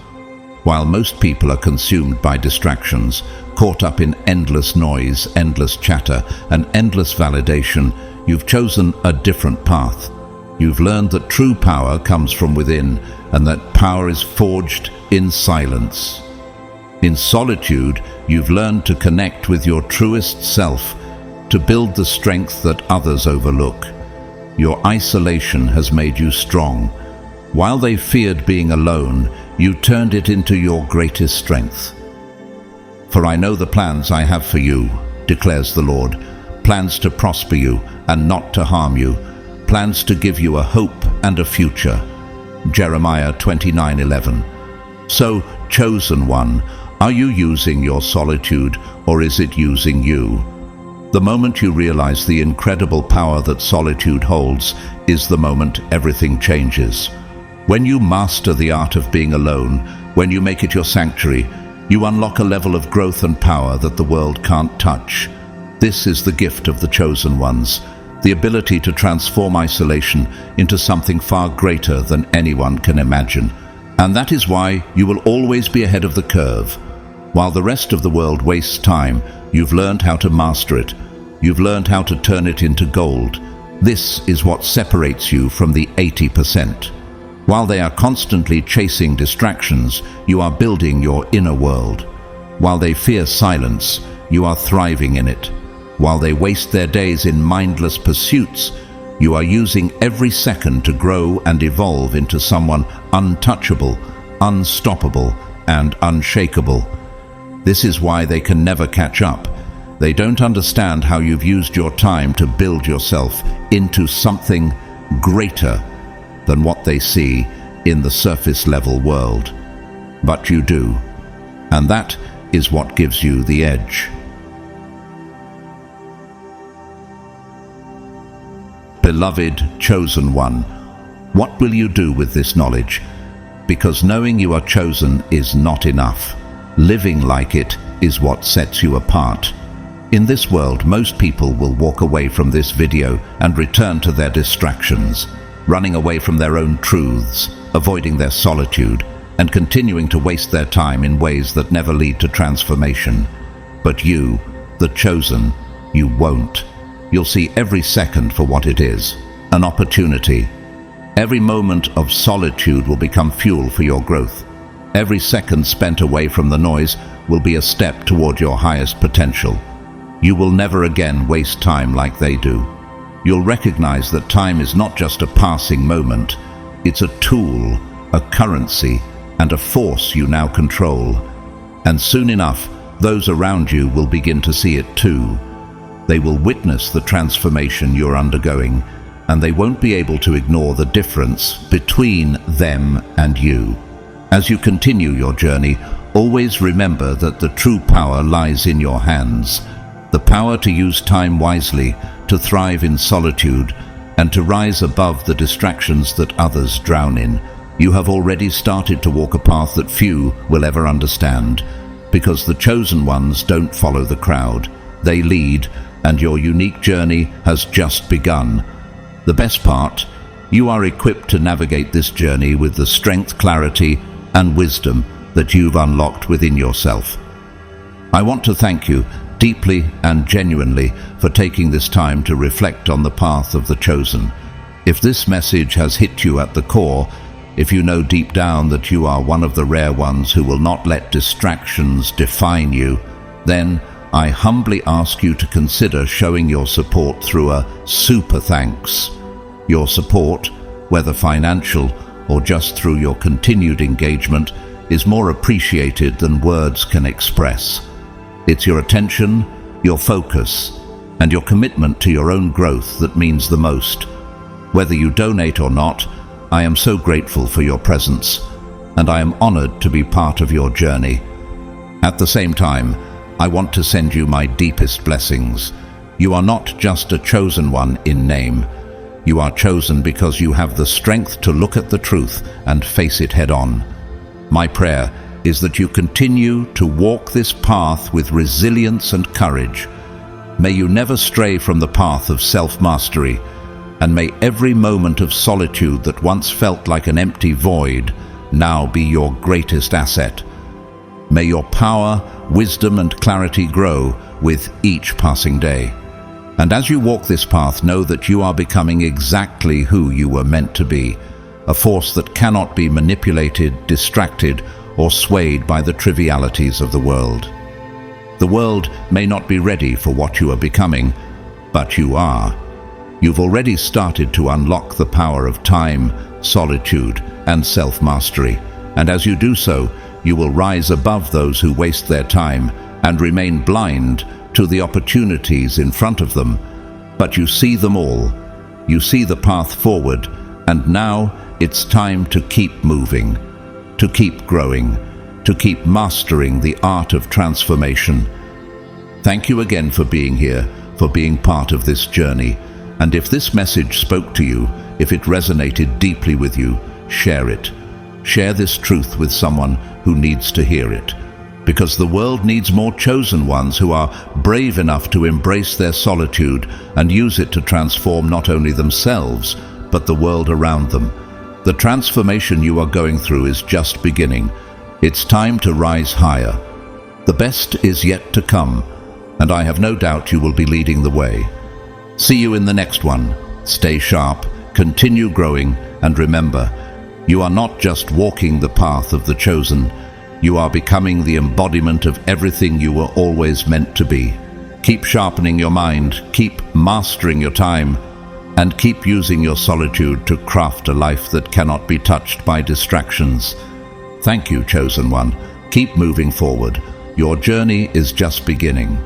While most people are consumed by distractions, caught up in endless noise, endless chatter, and endless validation, you've chosen a different path. You've learned that true power comes from within, and that power is forged in silence. In solitude, you've learned to connect with your truest self, to build the strength that others overlook. Your isolation has made you strong. While they feared being alone, you turned it into your greatest strength. For I know the plans I have for you, declares the Lord, plans to prosper you and not to harm you, plans to give you a hope and a future. Jeremiah 29:11. So, chosen one, are you using your solitude, or is it using you? The moment you realize the incredible power that solitude holds is the moment everything changes. When you master the art of being alone, when you make it your sanctuary, you unlock a level of growth and power that the world can't touch. This is the gift of the chosen ones, the ability to transform isolation into something far greater than anyone can imagine. And that is why you will always be ahead of the curve. While the rest of the world wastes time, you've learned how to master it. You've learned how to turn it into gold. This is what separates you from the 80%. While they are constantly chasing distractions, you are building your inner world. While they fear silence, you are thriving in it. While they waste their days in mindless pursuits, you are using every second to grow and evolve into someone untouchable, unstoppable, and unshakable. This is why they can never catch up. They don't understand how you've used your time to build yourself into something greater than what they see in the surface-level world. But you do, and that is what gives you the edge. Beloved chosen one, what will you do with this knowledge? Because knowing you are chosen is not enough. Living like it is what sets you apart. In this world, most people will walk away from this video and return to their distractions, running away from their own truths, avoiding their solitude, and continuing to waste their time in ways that never lead to transformation. But you, the chosen, you won't. You'll see every second for what it is, an opportunity. Every moment of solitude will become fuel for your growth. Every second spent away from the noise will be a step toward your highest potential. You will never again waste time like they do. You'll recognize that time is not just a passing moment. It's a tool, a currency, and a force you now control. And soon enough, those around you will begin to see it too. They will witness the transformation you're undergoing, and they won't be able to ignore the difference between them and you. As you continue your journey, always remember that the true power lies in your hands. The power to use time wisely, to thrive in solitude, and to rise above the distractions that others drown in. You have already started to walk a path that few will ever understand, because the chosen ones don't follow the crowd. They lead, and your unique journey has just begun. The best part, you are equipped to navigate this journey with the strength, clarity, and wisdom that you've unlocked within yourself. I want to thank you deeply and genuinely for taking this time to reflect on the path of the chosen. If this message has hit you at the core, if you know deep down that you are one of the rare ones who will not let distractions define you, then I humbly ask you to consider showing your support through a super thanks. Your support, whether financial or just through your continued engagement, is more appreciated than words can express. It's your attention, your focus, and your commitment to your own growth that means the most. Whether you donate or not, I am so grateful for your presence, and I am honored to be part of your journey. At the same time, I want to send you my deepest blessings. You are not just a chosen one in name. You are chosen because you have the strength to look at the truth and face it head on. My prayer is that you continue to walk this path with resilience and courage. May you never stray from the path of self-mastery, and may every moment of solitude that once felt like an empty void now be your greatest asset. May your power, wisdom, and clarity grow with each passing day. And as you walk this path, know that you are becoming exactly who you were meant to be, a force that cannot be manipulated, distracted, or swayed by the trivialities of the world. The world may not be ready for what you are becoming, but you are. You've already started to unlock the power of time, solitude, and self-mastery, and as you do so, you will rise above those who waste their time and remain blind to the opportunities in front of them. But you see them all. You see the path forward, and now it's time to keep moving, to keep growing, to keep mastering the art of transformation. Thank you again for being here, for being part of this journey. And if this message spoke to you, if it resonated deeply with you, share it. Share this truth with someone who needs to hear it. Because the world needs more chosen ones who are brave enough to embrace their solitude and use it to transform not only themselves, but the world around them. The transformation you are going through is just beginning. It's time to rise higher. The best is yet to come, and I have no doubt you will be leading the way. See you in the next one. Stay sharp, continue growing, and remember, you are not just walking the path of the chosen, you are becoming the embodiment of everything you were always meant to be. Keep sharpening your mind, keep mastering your time, and keep using your solitude to craft a life that cannot be touched by distractions. Thank you, chosen one. Keep moving forward. Your journey is just beginning.